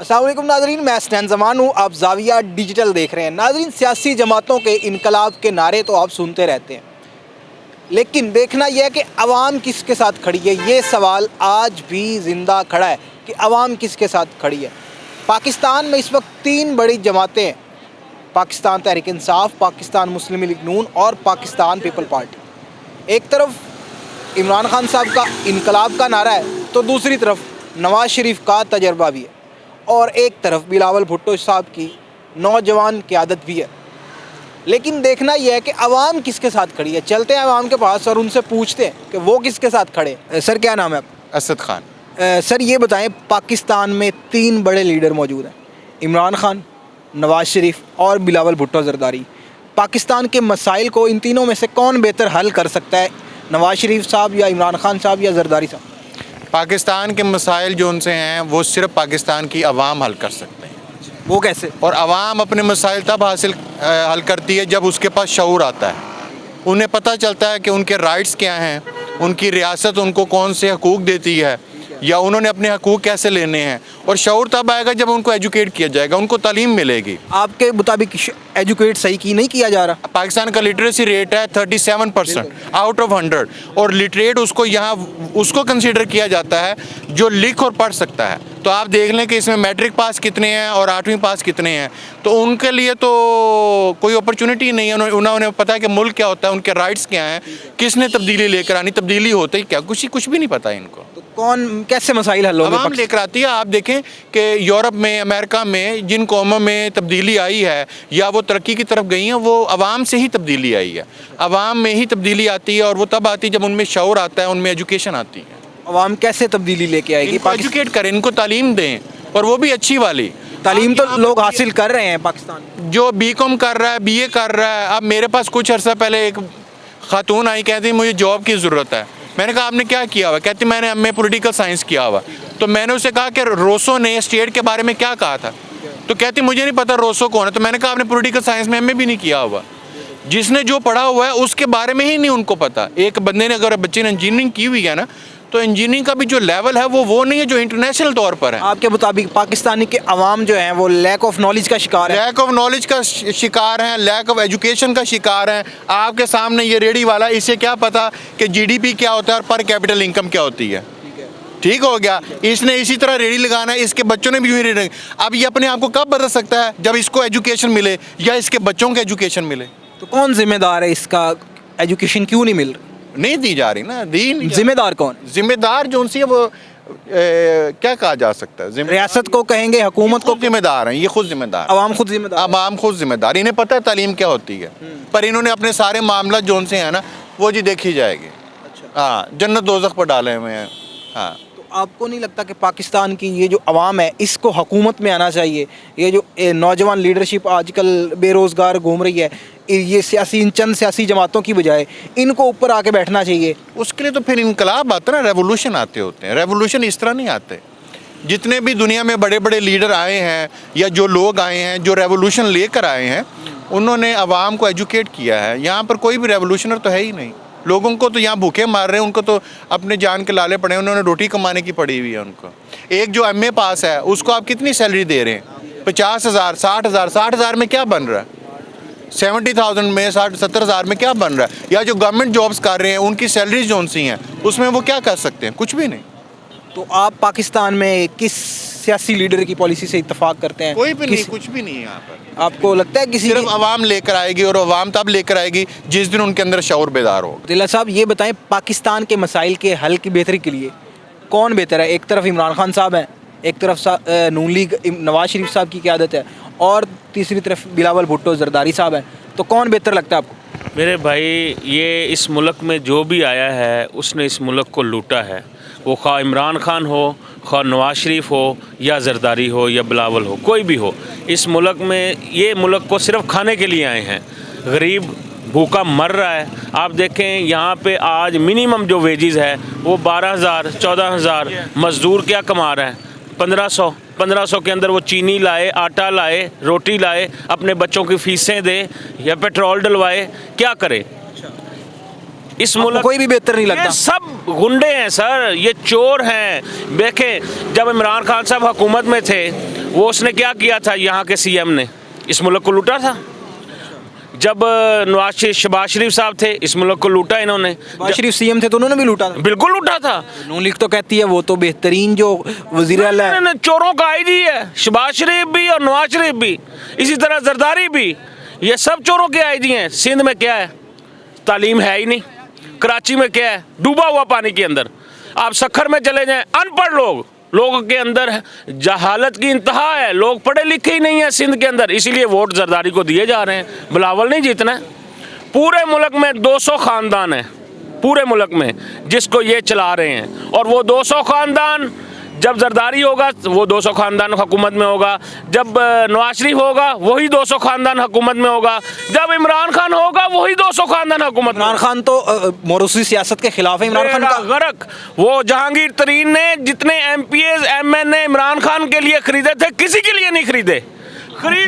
अस्सलाम वालेकुम नाज़रीन, मैं स्टैन ज़मान हूँ। आप ज़ाविया डिजिटल देख रहे हैं। नाज़रीन, सियासी जमातों के इनकलाब के नारे तो आप सुनते रहते हैं, लेकिन देखना यह है कि अवाम किसके साथ खड़ी है। ये सवाल आज भी ज़िंदा खड़ा है कि अवाम किसके साथ खड़ी है। पाकिस्तान में इस वक्त तीन बड़ी जमातें हैं: पाकिस्तान तहरीक इंसाफ, पाकिस्तान मुस्लिम लीग नून और पाकिस्तान पीपल पार्टी। एक तरफ इमरान खान साहब का इनकलाब का नारा है, तो दूसरी तरफ नवाज़ शरीफ का तजर्बा भी है, और एक तरफ बिलावल भुट्टो साहब की नौजवान क़यादत भी है। लेकिन देखना यह है कि अवाम किसके साथ खड़ी है। चलते हैं अवाम के पास और उनसे पूछते हैं कि वो किसके साथ खड़े हैं। सर, क्या नाम है आपका? असद खान। सर, ये बताएं, पाकिस्तान में तीन बड़े लीडर मौजूद हैं: इमरान खान, नवाज़ शरीफ और बिलावल भुट्टो ज़रदारी। पाकिस्तान के मसाइल को इन तीनों में से कौन बेहतर हल कर सकता है? नवाज़ शरीफ साहब या इमरान खान साहब या ज़रदारी साहब? पाकिस्तान के मसाइल जो उनसे हैं वो सिर्फ पाकिस्तान की आवाम हल कर सकते हैं। वो कैसे? और आवाम अपने मसाइल तब हल करती है जब उसके पास शऊर आता है। उन्हें पता चलता है कि उनके राइट्स क्या हैं, उनकी रियासत उनको कौन से हकूक़ देती है, या उन्होंने अपने हकूक़ कैसे लेने हैं। और शऊर तब आएगा जब उनको एजुकेट किया जाएगा, उनको तालीम मिलेगी। आपके मुताबिक एजुकेट सही की नहीं किया जा रहा? पाकिस्तान का लिटरेसी रेट है 37% आउट ऑफ 100, और लिटरेट उसको कंसीडर किया जाता है जो लिख और पढ़ सकता है। तो आप देख लें कि इसमें मैट्रिक पास कितने हैं और 8वीं पास कितने हैं, तो उनके लिए तो कोई अपॉर्चुनिटी नहीं है। उन्हें पता है कि मुल्क क्या होता है, उनके राइट्स क्या हैं, किसने तब्दीली लेकर आनी, तब्दीली होती क्या, कुछ भी नहीं पता इनको। तो कौन कैसे मसाइल हल होंगे? आवाम लेकर आती है। आप देखें कि यूरोप में, अमेरिका में जिन कौमों में तब्दीली आई है या वो तरक्की की तरफ गई हैं, वो आवाम से ही तब्दीली आई है। आवाम में ही तब्दीली आती है, और वो तब आती है जब उनमें शऊर आता है, उनमें एजुकेशन आती है। अवाम कैसे तब्दीली लेके आएगी? एजुकेट करें, इनको तालीम दें, और वो भी अच्छी वाली तालीम तो लोग हासिल कर रहे हैं पाकिस्तान में। जो बीकॉम कर रहा है, बीए कर रहा है। अब मेरे पास कुछ अर्सा पहले एक खातून आई, कहती मुझे जॉब की ज़रूरत है। मैंने कहा आपने क्या किया हुआ? कहती मैंने एमए पॉलिटिकल साइंस किया हुआ। तो मैंने उसे कहा कि रोसो ने स्टेट के बारे में क्या कहा था? तो कहती मुझे नहीं पता रोसो कौन है। तो मैंने कहा आपने पॉलिटिकल साइंस में एमए भी नहीं किया हुआ। जिसने जो पढ़ा हुआ है उसके बारे में ही नहीं उनको पता। एक बंदे ने, अगर बच्चे ने इंजीनियरिंग की हुई है ना, तो इंजीनियरिंग का भी जो लेवल है वो नहीं है जो इंटरनेशनल तौर पर है। आपके मुताबिक पाकिस्तानी के अवाम जो हैं वो लैक ऑफ नॉलेज का शिकार है? लैक ऑफ नॉलेज का शिकार हैं, लैक ऑफ एजुकेशन का शिकार हैं। आपके सामने ये रेडी वाला, इसे क्या पता कि जीडीपी क्या होता है और पर कैपिटल इनकम क्या होती है? ठीक हो गया। इसने इसी तरह रेडी लगाना है, इसके बच्चों ने भी यूँ रेडी। अब ये अपने आप को कब बदल सकता है? जब इसको एजुकेशन मिले या इसके बच्चों को एजुकेशन मिले। तो कौन जिम्मेदार है इसका? एजुकेशन क्यों नहीं मिल रही? नहीं दी जा रही ना। जिम्मेदार कौन? जिम्मेदार जो उनसे वो क्या कहा जा सकता है? रियासत को कहेंगे, हुकूमत को? जिम्मेदार हैं ये, खुद जिम्मेदार। अवाम खुद जिम्मेदार? अवाम खुद जिम्मेदार। इन्हें पता है तालीम क्या होती है, पर इन्होंने अपने सारे मामला जो उनसे है ना, वो जी देखी जाएगी। अच्छा। हाँ, जन्नत दोज़ख पर डाले हुए हैं। हाँ, तो आपको नहीं लगता कि पाकिस्तान की ये जो अवाम है इसको हुकूमत में आना चाहिए? ये जो नौजवान लीडरशिप आजकल बेरोज़गार घूम रही है, ये चंद सियासी जमातों की बजाय इनको ऊपर आके बैठना चाहिए। उसके लिए तो फिर इनकलाब आता है ना, रेवोल्यूशन आते होते हैं। रेवोल्यूशन इस तरह नहीं आते। जितने भी दुनिया में बड़े बड़े लीडर आए हैं या जो लोग आए हैं जो रेवोल्यूशन लेकर आए हैं, उन्होंने आवाम को एजुकेट किया है। यहाँ पर कोई भी रेवोल्यूशनर तो है ही नहीं। लोगों को तो यहाँ भूखे मार रहे हैं, उनको तो अपने जान के लाले पड़े हैं, उन्होंने रोटी कमाने की पड़ी हुई है उनको। एक जो एमए पास है उसको आप कितनी सैलरी दे रहे हैं? 50,000, 60,000। 60,000 में क्या बन रहा है? 70,000 में, 60-70,000 में क्या बन रहा है? या जो गवर्नमेंट जॉब्स कर रहे हैं उनकी सैलरीज जो सी हैं उसमें वो क्या कर सकते हैं? कुछ भी नहीं। तो आप पाकिस्तान में किस सियासी लीडर की पॉलिसी से इत्तेफाक करते हैं? कोई भी नहीं, कुछ भी नहीं है यहाँ पर। आपको लगता है किसी? सिर्फ आवाम लेकर आएगी, और आवाम तब लेकर आएगी जिस दिन उनके अंदर शऊर बेदार हो। दिला साहब, ये बताएं, पाकिस्तान के मसाइल के हल की बेहतरी के लिए कौन बेहतर है? एक तरफ इमरान खान साहब हैं, एक तरफ नून लीग नवाज़ शरीफ साहब की क़यादत है, और तीसरी तरफ बिलावल भुट्टो ज़रदारी साहब हैं। तो कौन बेहतर लगता है आपको? मेरे भाई, ये इस मुल्क में जो भी आया है उसने इस मुल्क को लूटा है। वो खा इमरान खान हो, खा नवाज शरीफ हो, या ज़रदारी हो, या बिलावल हो, कोई भी हो। इस मुल्क में ये मुल्क को सिर्फ खाने के लिए आए हैं। गरीब भूखा मर रहा है। आप देखें यहाँ पे आज मिनिमम जो वेजेस है वो 12,000, 14,000। मज़दूर क्या कमा रहा है? 1500 के अंदर वो चीनी लाए, आटा लाए, रोटी लाए, अपने बच्चों की फ़ीसें दे या पेट्रोल डलवाए, क्या करे? इस मुल्क कोई भी बेहतर नहीं लगता। ये सब गुंडे हैं सर, ये चोर हैं। देखें जब इमरान खान साहब हुकूमत में थे वो उसने क्या किया था, यहाँ के सीएम ने इस मुल्क को लूटा था। जब शहबाज शरीफ साहब थे इस मुल्क को लूटा इन्होंने। शहबाज शरीफ सीएम थे तो उन्होंने भी लूटा था। बिल्कुल लूटा था। नून लीग तो कहती है वो तो बेहतरीन जो वजीर आला है। नहीं, चोरों का आईजी है शहबाज शरीफ भी और नवाज शरीफ भी, इसी तरह जरदारी भी, ये सब चोरों के आईजी हैं। सिंध में क्या है, तालीम है ही नहीं। कराची में क्या है, डूबा हुआ पानी के अंदर। आप सखर में चले जाएं, अनपढ़ लोगों के अंदर जहालत की इंतहा है, लोग पढ़े लिखे ही नहीं है सिंध के अंदर, इसीलिए वोट जरदारी को दिए जा रहे हैं। बिलावल नहीं जीतना है। पूरे मुल्क में 200 ख़ानदान है, पूरे मुल्क में जिसको ये चला रहे हैं, और वो 200 ख़ानदान जब जरदारी होगा वो 200 ख़ानदान हुकूमत में होगा, जब नवाज शरीफ होगा वही 200 ख़ानदान हुकूमत में होगा, जब इमरान खान होगा वही 200 ख़ानदान हुकूमत में। इमरान खान तो मोरूसी सियासत के खिलाफ है। इमरान खान का गरक, वो जहांगीर तरीन ने जितने MPs MNA इमरान खान के लिए खरीदे थे किसी के लिए नहीं खरीदे।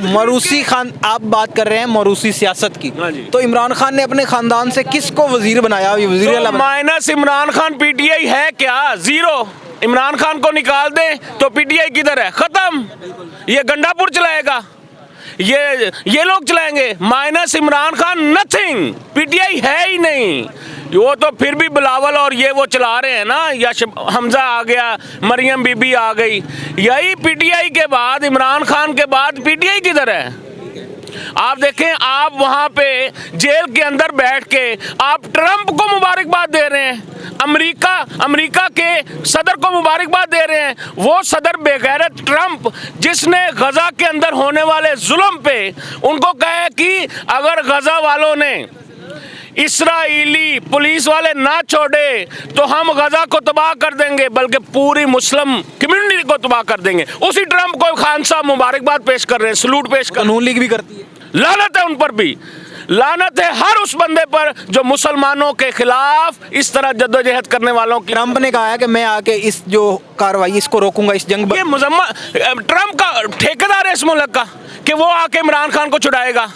मरूसी खान, आप बात कर रहे हैं मरूसी सियासत की, हाँ जी। तो इमरान खान ने अपने खानदान से किसको वजीर बनाया, वजीर आला बनाया? माइनस इमरान खान PTI है क्या, जीरो। इमरान खान को निकाल दें तो PTI किधर है, खत्म। ये गंडापुर चलाएगा, ये लोग चलाएंगे। Minus Imran Khan nothing, PTI है ही नहीं। वो तो फिर भी बिलावल और ये वो चला रहे हैं ना, या हमजा आ गया, मरियम बीबी आ गई, यही PTI के बाद, इमरान खान के बाद PTI किधर है? आप देखें, आप वहाँ पे जेल के अंदर बैठ के आप ट्रंप को मुबारकबाद दे रहे हैं, अमेरिका के सदर को मुबारकबाद दे रहे हैं। वो सदर बेगैरत ट्रंप जिसने गजा के अंदर होने वाले जुल्म पे उनको कहा कि अगर गजा वालों ने इस्राएली पुलिस वाले ना छोड़े तो हम गजा को तबाह कर देंगे, बल्कि पूरी मुस्लिम कम्युनिटी को तबाह कर देंगे। उसी ट्रंप को खान साहब मुबारकबाद पेश कर रहे हैं, सलूट पेश कर। नून लीग भी करती है। लानत है उन पर भी, लानत है हर उस बंदे पर जो मुसलमानों के खिलाफ इस तरह जद्दोजहद करने वालों की। ट्रंप ने कहा है कि मैं आके इस जो कार्रवाई इसको रोकूंगा, इस जंग। ये ट्रंप का ठेकेदार है इस मुल्क का कि वो आके इमरान खान को छुड़ाएगा।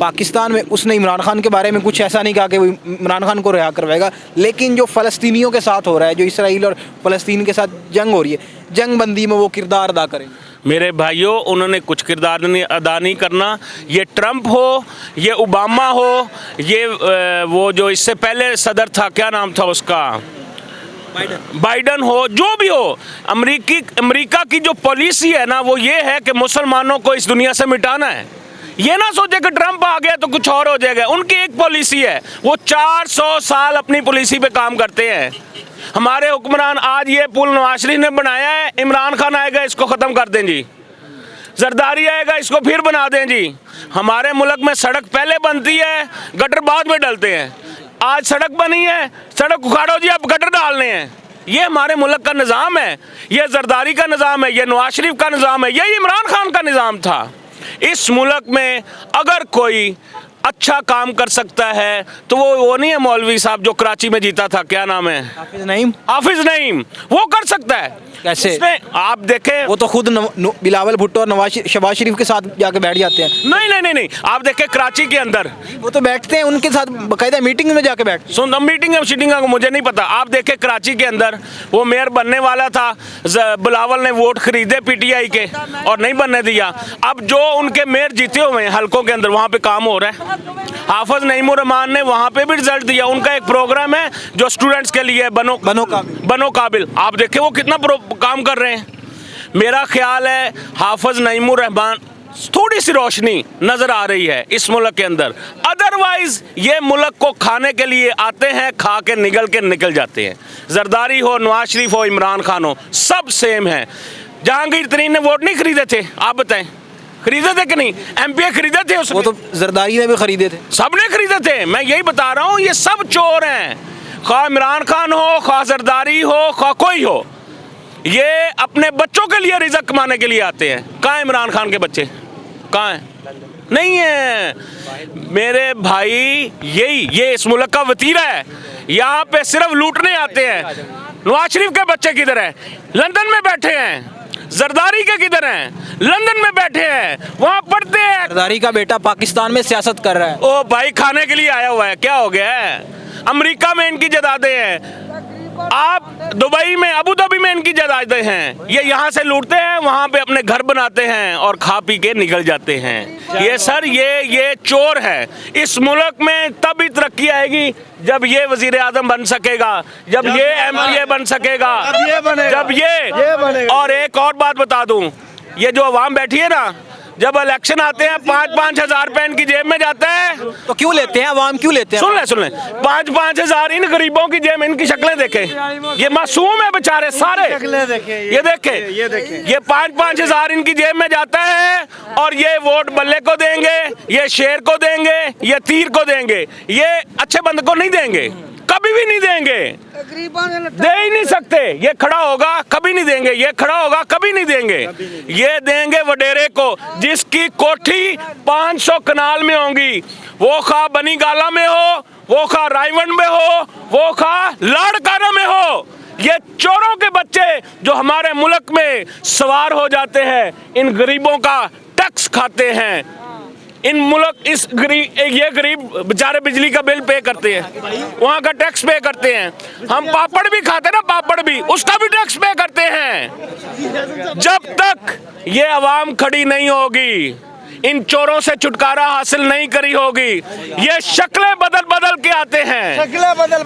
पाकिस्तान में उसने इमरान खान के बारे में कुछ ऐसा नहीं कहा कि वो इमरान खान को रिहा करवाएगा, लेकिन जो फ़लस्तीनियों के साथ हो रहा है, जो इसराइल और फ़लस्तीन के साथ जंग हो रही है, जंग बंदी में वो किरदार अदा करेंगे। मेरे भाइयों, उन्होंने कुछ किरदार अदा नहीं करना। ये ट्रंप हो, ये ओबामा हो, ये वो जो इससे पहले सदर था, क्या नाम था उसका, बाइडन हो, जो भी हो, अमेरिका की जो पॉलिसी है ना, वो ये है कि मुसलमानों को इस दुनिया से मिटाना है। ये ना सोचे कि ट्रंप आ गया तो कुछ और हो जाएगा। उनकी एक पॉलिसी है, वो 400 साल अपनी पॉलिसी पे काम करते हैं। हमारे हुक्मरान, आज ये पुल नवाज शरीफ ने बनाया है, इमरान खान आएगा इसको ख़त्म कर दें जी, जरदारी आएगा इसको फिर बना दें जी। हमारे मुल्क में सड़क पहले बनती है, गटर बाद में डलते हैं। आज सड़क बनी है, सड़क उखाड़ो जी, अब गटर डालने हैं। ये हमारे मुल्क का निज़ाम है, ये जरदारी का निज़ाम है, ये नवाज शरीफ का निज़ाम है, यही इमरान खान का निज़ाम था। इस मुल्क में अगर कोई अच्छा काम कर सकता है तो वो नहीं है मौलवी साहब जो कराची में जीता था, क्या नाम है, हाफिज नईम, वो कर सकता है। कैसे? आप देखें, वो तो खुद बिलावल भुट्टो और शहबाज शरीफ के साथ जाके बैठ जाते हैं। नहीं, आप देखें कराची के अंदर वो तो बैठते हैं, उनके साथ बाकायदा मीटिंग में जाके बैठते हैं। मीटिंग का मुझे नहीं पता। आप देखें कराची के अंदर वो मेयर बनने वाला था, बिलावल ने वोट खरीदे PTI के और नहीं बनने दिया। अब जो उनके मेयर जीते हुए हैं हल्कों के अंदर, वहाँ पे काम हो रहा है। हाफिज नईमुर्रहमान ने वहाँ पे भी रिजल्ट दिया। उनका एक प्रोग्राम है जो स्टूडेंट्स के लिए बनो काबिल। आप देखें वो कितना काम कर रहे हैं। मेरा ख्याल है हाफिज नईमुर्रहमान थोड़ी सी रोशनी नजर आ रही है इस मुल्क के अंदर। अदरवाइज ये मुल्क को खाने के लिए आते हैं, खा के निकल जाते हैं। जरदारी हो, नवाज शरीफ हो, इमरान खान हो, सब सेम है। जहांगीर तरीन ने वोट नहीं खरीदे थे, आप बताएं, खरीदे थे कि नहीं? MPA खरीदे थे उसने, वो तो जरदारी ने भी खरीदे थे, सबने खरीदे थे। मैं यही बता रहा हूँ, ये सब चोर हैं, खा इमरान खान हो, खा जरदारी हो, खा कोई हो। ये अपने बच्चों के लिए रिज़्क़ कमाने के लिए आते हैं। कहाँ है इमरान खान के बच्चे, कहाँ हैं? नहीं है मेरे भाई। ये इस मुल्क का वतीरा है, यहाँ पे सिर्फ लूटने आते हैं। नवाज शरीफ के बच्चे किधर हैं? लंदन में बैठे हैं। जरदारी के किधर हैं? लंदन में बैठे हैं, वहाँ पढ़ते हैं। जरदारी का बेटा पाकिस्तान में सियासत कर रहा है। ओ भाई, खाने के लिए आया हुआ है, क्या हो गया है? अमेरिका में इनकी जायदादें हैं, आप दुबई में, अबू धाबी में इनकी जायदादें हैं। ये यहाँ से लूटते हैं, वहाँ पे अपने घर बनाते हैं और खा पी के निकल जाते हैं। ये सर, ये चोर है। इस मुल्क में तभी तरक्की आएगी जब ये वजीर आजम बन सकेगा, जब ये MLA बन सकेगा, जब ये। और एक और बात बता दूं, ये जो अवाम बैठी है ना, जब इलेक्शन आते हैं 5-5 हज़ार रुपए इनकी जेब में जाता है। तो क्यों लेते हैं अवाम, क्यों लेते हैं? सुन ले 5-5 हज़ार इन गरीबों की जेब में। इनकी शक्लें देखे, ये मासूम है बेचारे सारे। ये देखे, ये 5-5 हज़ार इनकी जेब में जाता है और ये वोट बल्ले को देंगे, ये शेर को देंगे, ये तीर को देंगे, ये अच्छे बंद को नहीं देंगे, कभी भी नहीं देंगे, दे ही नहीं सकते। ये खड़ा होगा, कभी नहीं देंगे, ये खड़ा होगा, कभी नहीं देंगे। ये देंगे वडेरे को, जिसकी कोठी 500 कनाल में होंगी, वो खा बनी गाला में हो, वो खा रायवन में हो, वो खा लाड़काना में हो। ये चोरों के बच्चे जो हमारे मुल्क में सवार हो जाते हैं, इन गरीबों का टैक्स खाते हैं। इन मुल्क ये गरीब बेचारे बिजली का बिल पे करते हैं, वहाँ का टैक्स पे करते हैं। हम पापड़ भी खाते हैं ना, पापड़ भी, उसका भी टैक्स पे करते हैं। जब तक ये आवाम खड़ी नहीं होगी, इन चोरों से छुटकारा हासिल नहीं करी होगी, ये शक्लें बदल बदल के आते हैं,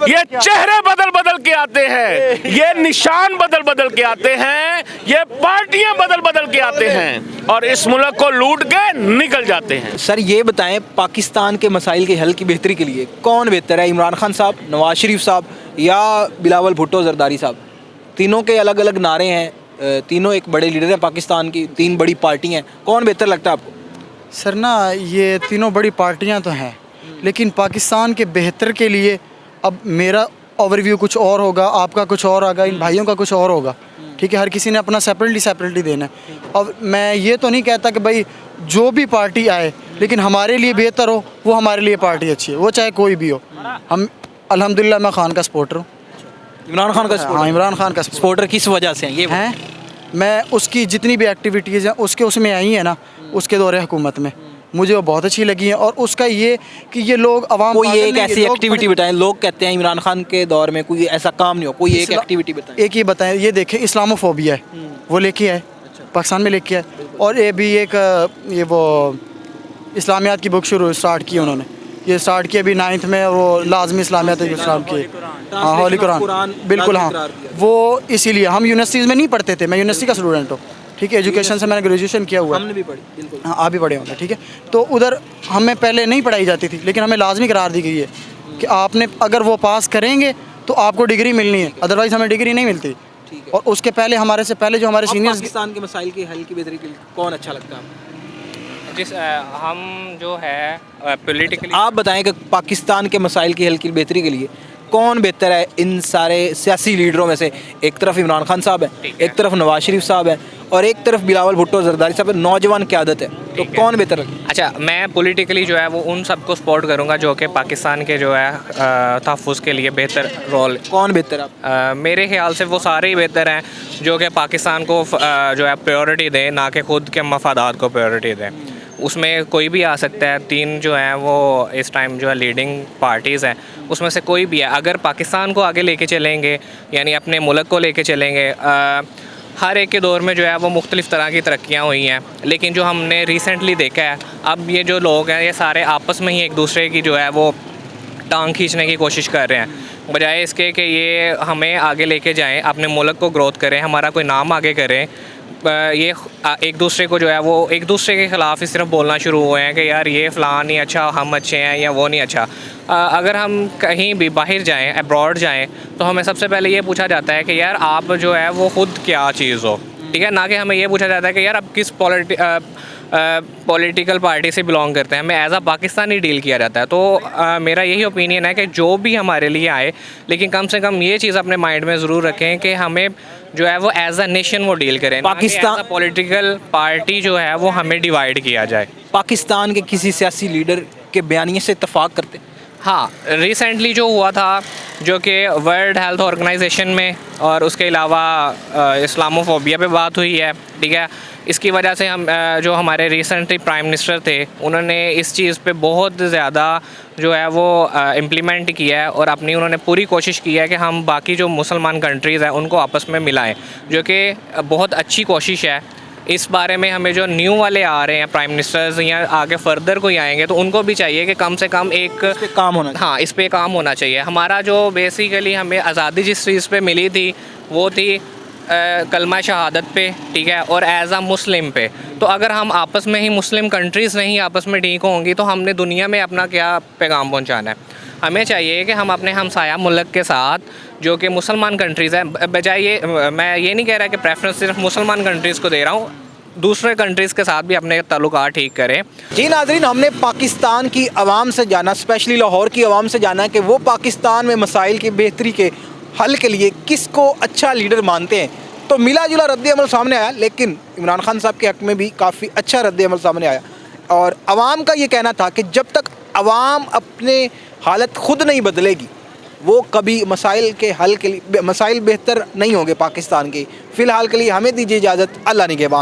ये चेहरे बदल बदल के आते हैं, ये निशान बदल बदल के आते हैं, ये पार्टियां बदल बदल के आते हैं और इस मुल्क को लूट के निकल जाते हैं। सर ये बताएं, पाकिस्तान के मसाइल के हल की बेहतरी के लिए कौन बेहतर है, इमरान खान साहब, नवाज शरीफ साहब या बिलावल भुट्टो जरदारी साहब? तीनों के अलग अलग नारे हैं, तीनों एक बड़े लीडर हैं पाकिस्तान की, 3 बड़ी पार्टी हैं, कौन बेहतर लगता है आपको? सर ना, ये तीनों बड़ी पार्टियां तो हैं, लेकिन पाकिस्तान के बेहतर के लिए अब मेरा ओवरव्यू कुछ और होगा, आपका कुछ और होगा, इन भाइयों का कुछ और होगा। ठीक है, हर किसी ने अपना सेपरेटली देना है। अब मैं ये तो नहीं कहता कि भाई जो भी पार्टी आए, लेकिन हमारे लिए बेहतर हो, वो हमारे लिए पार्टी अच्छी है, वो चाहे कोई भी हो। हम अल्हम्दुलिल्लाह मैं खान का सपोर्टर हूँ। इमरान खान का हाँ, इमरान खान का सपोर्टर किस वजह से हैं ये हैं? मैं उसकी जितनी भी एक्टिविटीज़ हैं उसमें आई है ना, उसके दौरे हुकूमत में मुझे वो बहुत अच्छी लगी है। और उसका ये कि ये लोग अवाम, कोई एक ऐसी एक्टिविटी बताएं, लोग कहते हैं इमरान खान के दौर में कोई ऐसा काम नहीं हो, कोई एक एक्टिविटी बताएं। एक ही बताएं, ये देखें इस्लामोफोबिया है, वो लेके आए, पाकिस्तान में लेके आए। और ये भी एक ये वो इस्लामियात की बुक स्टार्ट की उन्होंने, ये स्टार्ट किया अभी 9th में, वो लाजमी इस्लामियात स्टार्ट किए। हाँ, होली कुरान, बिल्कुल। हाँ, वो इसीलिए हम यूनिवर्सिटीज़ में नहीं पढ़ते थे, मैं यूनिवर्सिटी का स्टूडेंट हूँ। ठीक है, एजुकेशन से मैंने ग्रेजुएशन किया हुआ है। हमने भी पढ़ी, बिल्कुल। हाँ, आप भी पढ़े होंगे। ठीक है, तो उधर हमें पहले नहीं पढ़ाई जाती थी, लेकिन हमें लाजमी करार दी गई है कि आपने अगर वो पास करेंगे तो आपको डिग्री मिलनी है, अदरवाइज़ हमें डिग्री नहीं मिलती। और उसके पहले हमारे से पहले जो हमारे सीनियर्स, पाकिस्तान के मसाइल के हल की बेहतरी के लिए कौन अच्छा लगता है आपको? जिस हम जो है पॉलिटिकली, आप बताएं कि पाकिस्तान के मसाइल की हल की बेहतरी के लिए कौन बेहतर है इन सारे सियासी लीडरों में से? एक तरफ इमरान खान साहब है, एक तरफ नवाज शरीफ साहब है और एक तरफ बिलावल भुट्टो जरदारी साहब है। नौजवान क़यादत है, तो कौन बेहतर है? अच्छा, मैं पॉलिटिकली जो है वो उन सबको सपोर्ट करूंगा जो कि पाकिस्तान के जो है तहफ़्फ़ुज़ के लिए बेहतर रोल। कौन बेहतर है? मेरे ख्याल से वो सारे ही बेहतर हैं जो कि पाकिस्तान को जो है प्रायोरिटी दें, ना कि खुद के मफादात को प्रायोरिटी दें। उसमें कोई भी आ सकता है, 3 जो हैं वो इस टाइम जो है लीडिंग पार्टीज़ हैं, उसमें से कोई भी है। अगर पाकिस्तान को आगे लेके चलेंगे, यानी अपने मुल्क को लेके चलेंगे, हर एक के दौर में जो है वो मुख्तलिफ़ तरह की तरक्कियाँ हुई हैं, लेकिन जो हमने रिसेंटली देखा है, अब ये जो लोग हैं ये सारे आपस में ही एक दूसरे की जो है वो टांग खींचने की कोशिश कर रहे हैं, बजाय इसके कि ये हमें आगे लेके जाएं, अपने मुल्क को ग्रोथ करें, हमारा कोई नाम आगे करें। ये एक दूसरे को जो है वो एक दूसरे के ख़िलाफ़ ही सिर्फ बोलना शुरू हुए हैं कि यार ये फ़लाँ नहीं अच्छा, हम अच्छे हैं, या वो नहीं अच्छा। अगर हम कहीं भी बाहर जाएं, अब्रॉड जाएं, तो हमें सबसे पहले ये पूछा जाता है कि यार आप जो है वो ख़ुद क्या चीज़ हो, ठीक है, ना कि हमें ये पूछा जाता है कि यार आप किस पॉलिटिकल पार्टी से बिलोंग करते हैं। हमें एज आ पाकिस्तानी डील किया जाता है। तो मेरा यही ओपिनियन है कि जो भी हमारे लिए आए, लेकिन कम से कम ये चीज़ अपने माइंड में ज़रूर रखें कि हमें जो है वो एज अ नेशन वो डील करें, पाकिस्तान पॉलिटिकल पार्टी जो है वो हमें डिवाइड किया जाए। पाकिस्तान के किसी सियासी लीडर के बयानिए से इत्तेफाक करते? हाँ, रिसेंटली जो हुआ था जो कि वर्ल्ड हेल्थ ऑर्गेनाइजेशन में और उसके अलावा इस्लामोफोबिया पे बात हुई है, ठीक है। इसकी वजह से हम जो हमारे रिसेंटली प्राइम मिनिस्टर थे उन्होंने इस चीज़ पे बहुत ज़्यादा जो है वो इम्प्लीमेंट किया है और अपनी उन्होंने पूरी कोशिश की है कि हम बाकी जो मुसलमान कंट्रीज़ हैं उनको आपस में मिलाएं, जो कि बहुत अच्छी कोशिश है। इस बारे में हमें जो न्यू वाले आ रहे हैं प्राइम मिनिस्टर्स या आगे फर्दर कोई आएंगे तो उनको भी चाहिए कि कम से कम एक पे काम होना चाहिए। हाँ, इस पे काम होना चाहिए। हमारा जो बेसिकली हमें आज़ादी जिस चीज़ पे मिली थी वो थी कलमा शहादत पे, ठीक है, और एज़ आ मुस्लिम पे। तो अगर हम आपस में ही मुस्लिम कंट्रीज़ नहीं आपस में ठीक होंगी तो हमने दुनिया में अपना क्या पैगाम पहुंचाना है। हमें चाहिए कि हम अपने हमसाया मुल्क के साथ जो कि मुसलमान कंट्रीज़ हैं, बजाय ये मैं ये नहीं कह रहा कि प्रेफरेंस सिर्फ मुसलमान कंट्रीज़ को दे रहा हूँ, दूसरे कंट्रीज़ के साथ भी अपने ताल्लुकात ठीक करें। जी नाज़रीन, हमने पाकिस्तान की आवाम से जाना, स्पेशली लाहौर की आवाम से जाना कि वो पाकिस्तान में मसाइल की बेहतरी के हल के लिए किसको अच्छा लीडर मानते हैं। तो मिला जुला रद्द-ए-अमल सामने आया, लेकिन इमरान खान साहब के हक़ में भी काफ़ी अच्छा रद्द-ए-अमल सामने आया। और आवाम का ये कहना था कि जब तक आवाम अपने हालत खुद नहीं बदलेगी वो कभी मसाइल के हल के लिए मसाइल बेहतर नहीं होंगे पाकिस्तान के। फ़िलहाल के लिए हमें दीजिए इजाज़त। अल्लाह निगहबान।